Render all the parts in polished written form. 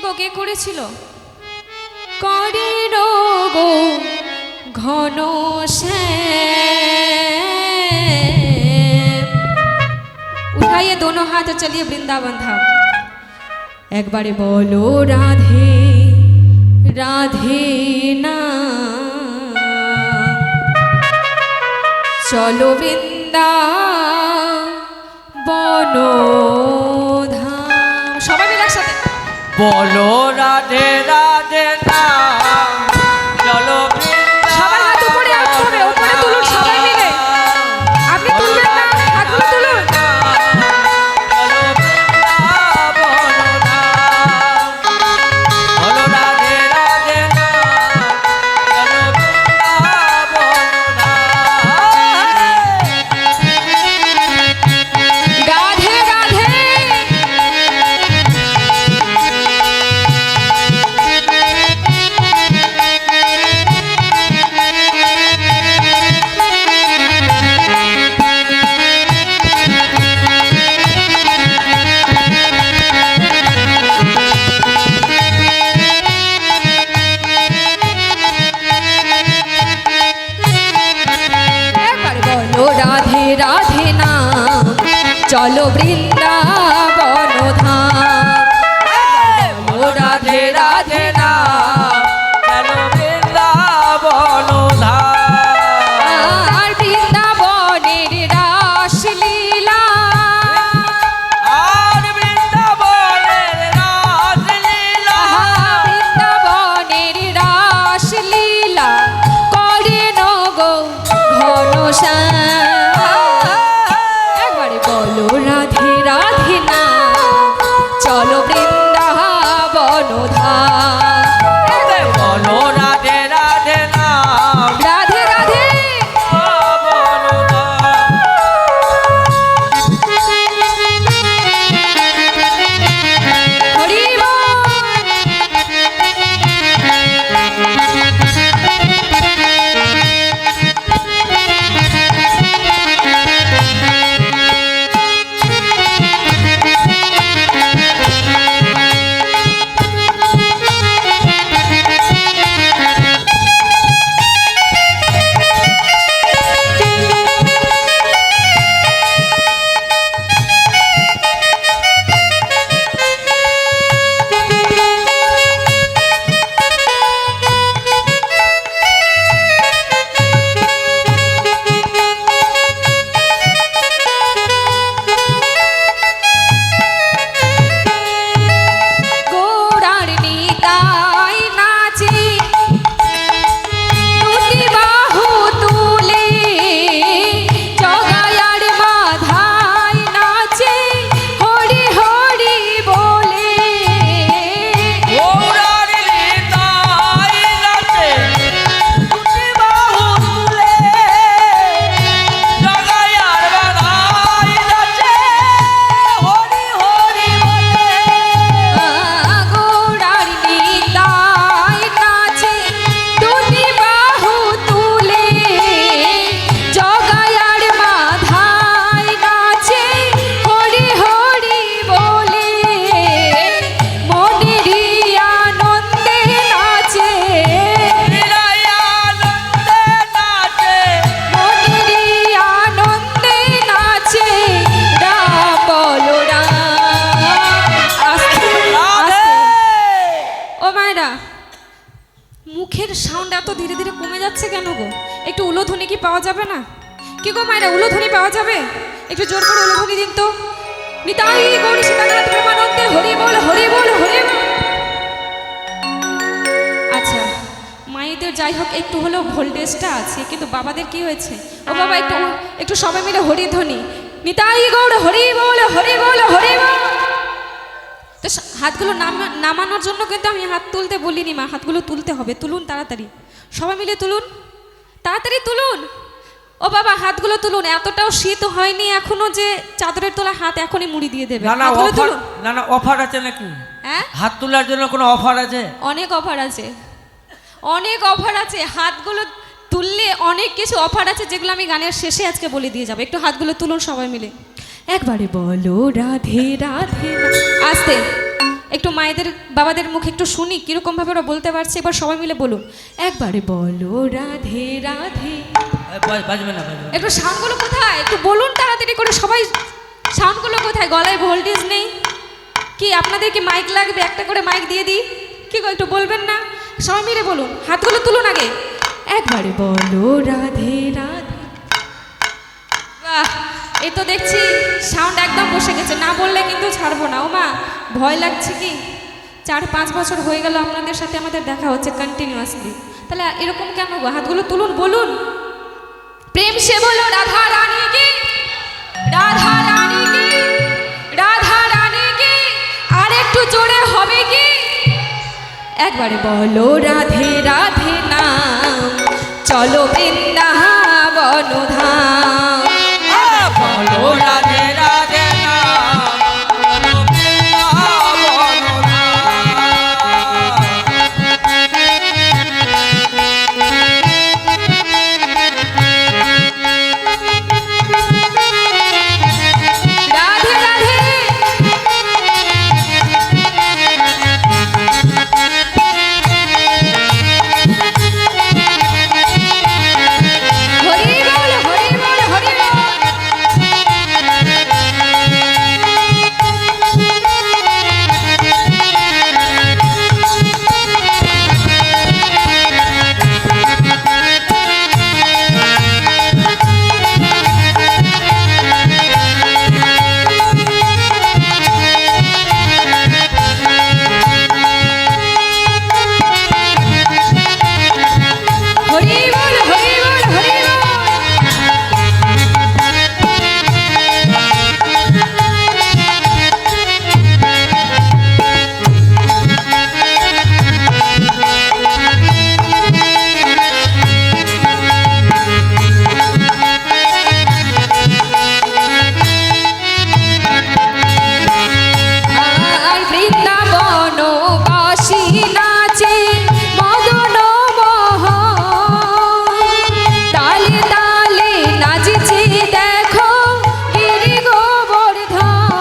গো কে করেছিল? করে গো ঘন শ্যাম। उठाइए दोनों हाथ और चलिए वृंदावन धाम। एक बारे बोलो राधे राधे ना, चलो वृंदावन धाम। সবাই মিলে একসাথে বলো রাধে রাধে না, চলো সবার হাত উপরে উপরে উপরে তুলুন সবাই মিলে। আপনি তুলবেন না, হাতগুলো তুলুন। चलो वृंदावन धाम। राधे राधे ना, चलो वृंदावन धाम। वृंदावनेर रासलीला, और वृंदावनेर रासलीला, वृंदावनेर रासलीला करे गो घन श्याम। बोलो राधे राधे ना, चलो वृंदावन धाम। बोलो राधे राधे ना, राधे राधे हरि মুখের সাউন্ড এত ধীরে ধীরে কমে যাচ্ছে কেন গো? একটু উলোধ্বনি কি পাওয়া যাবে না? কি গো মায়েরা, উলোধ্বনি পাওয়া যাবে? একটু জোর করে উলোধ্বনি দিন তো। নিতাই গৌরী সীতানাথ প্রেমানন্দে হরি বল হরি বল হরি বল। আচ্ছা মায়েদের যাই হোক একটু হলেও ভোল্টেজটা আছে, কিন্তু বাবাদের কি হয়েছে? ও বাবা একটু একটু সবাই মিলে হরিধ্বনি। নিতাই গৌর হরি বল হরি বল হরি বল। তো হাতগুলো নামানোর জন্য কিন্তু আমি হাত তুলতে বলিনি মা, হাতগুলো তুলতে হবে। তুলুন তাড়াতাড়ি, সবাই মিলে তুলুন, তাড়াতাড়ি তুলুন। ও বাবা হাতগুলো তুলুন, এতটাও শীত হয়নি এখনো যে চাদরের তোলা হাত এখনই মুড়ি দিয়ে দেবে। না না অফার আছে নাকি? হ্যাঁ হাত তোলার জন্য কোনো অফার আছে? অনেক অফার আছে, অনেক অফার আছে। হাতগুলো তুললে অনেক কিছু অফার আছে, যেগুলো আমি গানের শেষে আজকে বলে দিয়ে যাবো। একটু হাতগুলো তুলুন সবাই মিলে একবারে। বলো রাধে রাধে, আস্তে একটু মায়েদের বাবাদের মুখে একটু শুনি কিরকম ভাবে ওরা বলতে পারছে। এবার সবাই মিলে বলুন, একবারে বলো রাধে রাধে। বাজবে না, বাজবে না। একটু সাউন্ডগুলো কোথায়, একটু বলুন তাড়াতাড়ি করে সবাই। সাউন্ডগুলো কোথায়? গলায় ভোল্টেজ নেই কি? আপনাদের কি মাইক লাগবে? একটা করে মাইক দিয়ে দিই কি গো, একটু বলবেন না? সবাই মিলে বলুন, হাতগুলো তুলুন আগে। একবারে বলো রাধে রাধে। বাহ, এই তো দেখছি সাউন্ড একদম বসে গেছে, না বললে কিন্তু ছাড়বো না। ও মা, ভয় লাগছে কি? 4-5 বছর হয়ে গেল আপনাদের সাথে আমাদের দেখা হচ্ছে কন্টিনিউয়াসলি, তাহলে এরকম কেন গো? হাতগুলো তুলুন, বলুন প্রেম সে বলো রাধা রানী কি, রাধা রানী কি, রাধা রানী কি। আর একটু জোরে হবে কি? একবারে বলো রাধে রাধে নাম, চলো বৃন্দাবন ধাম। বলো রাধে রাধে নাম, বলো বৃন্দাবন রাধে রাধে। হরি বল হরি বল হরি বল। হরি বল হরি বল হরি বল। আর বৃন্দাবন বাসী নাচে মদন মোহন, তালে তালে নাচছে দেখো গিরি গোবর্ধন।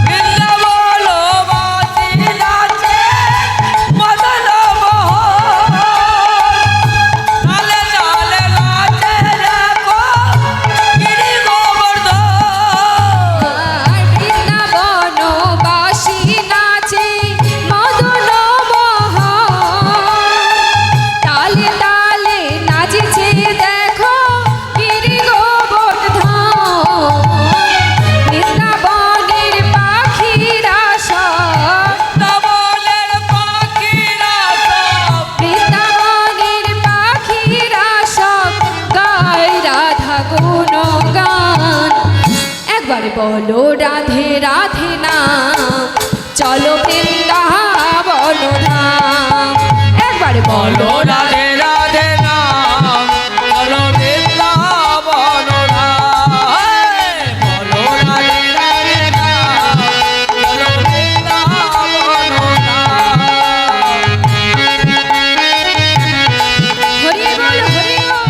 বৃন্দাবন বাসী নাচে মদন মোহন, তালে তালে নাচে দেখো গিরি গোবর্ধন। আর বৃন্দাবন বাসী নাচে মদন মোহন, তালে তালে নাচছে দেখো গিরি গোবর্ধন। বৃন্দাবনের পাখিরা সব, বৃন্দাবনের পাখিরা সব বৃন্দাবনের পাখিরা সব গায় রাধা গুণগান। একবার বলো রাধে রাধে নাম, চলো বৃন্দাবন ধাম। একবার বলো বলো রাধে রাধে নাম, বলো বৃন্দাবন ধাম। বলো রাধে রাধে নাম, বলো বৃন্দাবন ধাম। হরি বল হরি বল।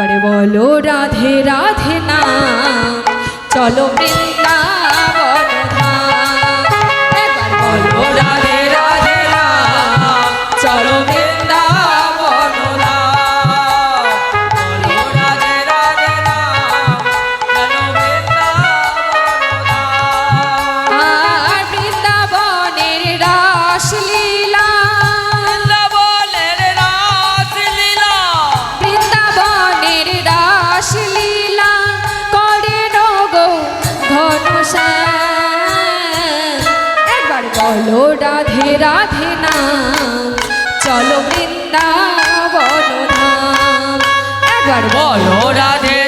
একবার বলো রাধে রাধে নাম চলো বৃন্দাবন ধাম একবার বলো রাধে রাধে নাম চলো বৃন্দাবন ধাম। বলো রাধে রাধে নাম চলো বৃন্দাবন ধাম। আর বৃন্দাবনের রাসলীলা বৃন্দাবনের রাসলীলা বৃন্দাবনের রাসলীলা করে নগো ঘনশ্যাম একবার বলো রাধে রাধে নাম চলো বৃন্দাবন ধাম একবার বলো রাধে